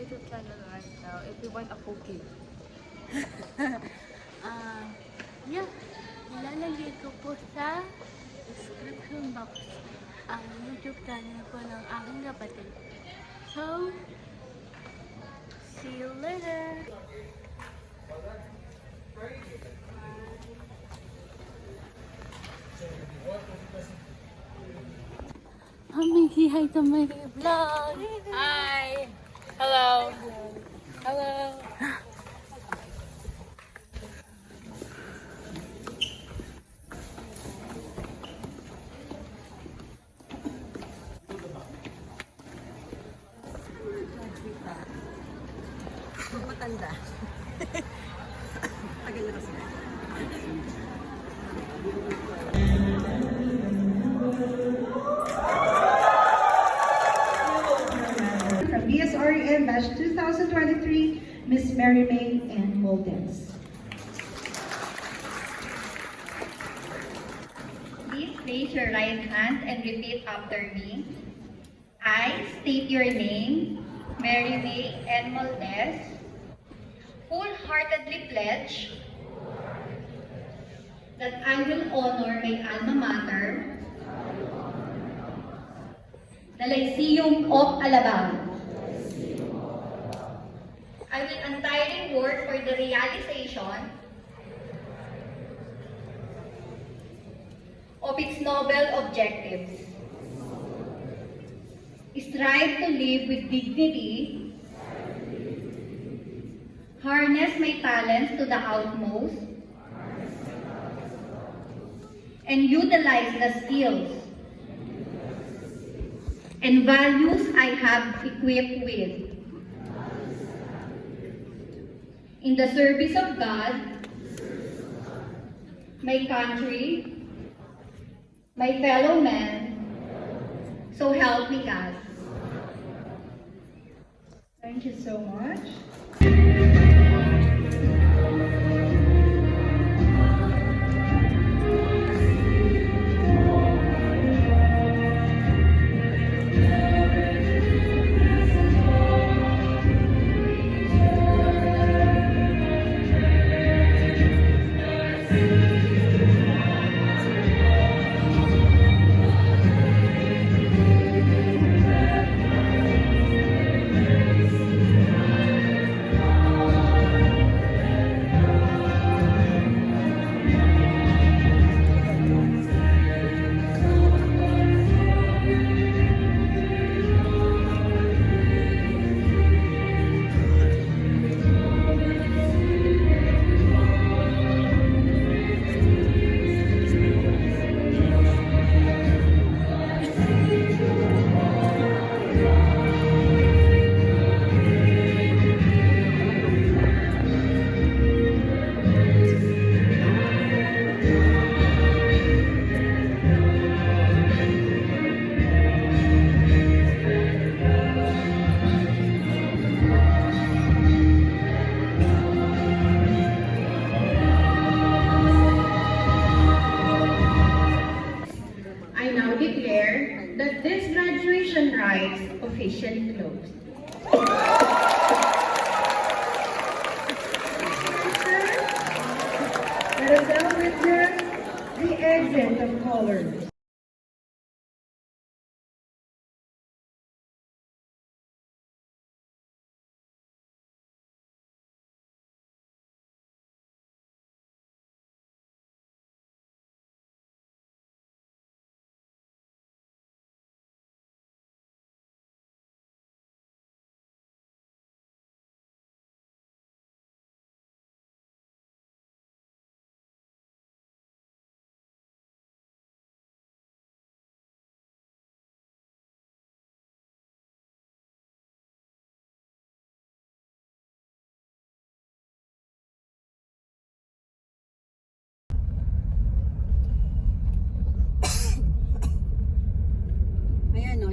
YouTube channel right now if you want a cookie. Yeah, ilalagay ko po sa description box ang YouTube channel po ng aking kapatid. So, see you later! Say hi to my vlog! Hi! Hello! Hello! Matanda. Tagal na kasi. From BSREM Batch 2023, Miss Mary May and Moldes. Please raise your right hand and repeat after me. I state your name, Mary May N. Moldes, wholeheartedly pledge that I will honor my alma mater, the Lyceum of Alabang. I will untiring work for the realization of its noble objectives. Strive to live with dignity, harness my talents to the utmost, and utilize the skills and values I have equipped with in the service of God, my country, my fellow men, so help me God. Thank you so much. I now declare that this graduation rites officially closed. Let us now witness the exit of colors.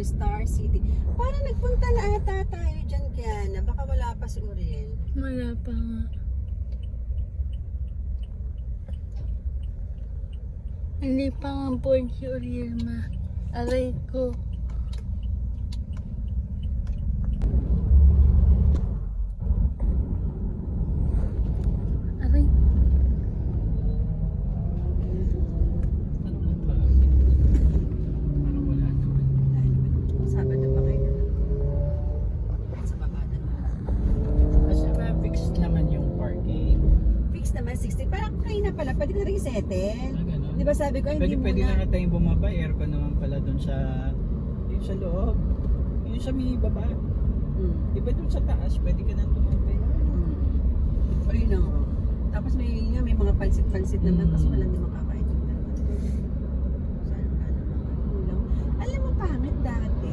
Star City. Parang nagpunta na ata tayo dyan, kaya na baka wala pa si Uriel. Wala pa nga. Hindi pa nga born si Uriel, ma. Aray ko. rin settle. Ganun. Di ba sabi ko, ay, hindi Pwede muna. na nga tayong bumaba. Aircon naman pala dun sa yung sa loob. Yung sa may baba. Iba dun sa taas, pwede ka na tumabay. O yun lang ako. Tapos may mga pansit-pansit naman kasi walang di makakain. Alam mo, pangit dati.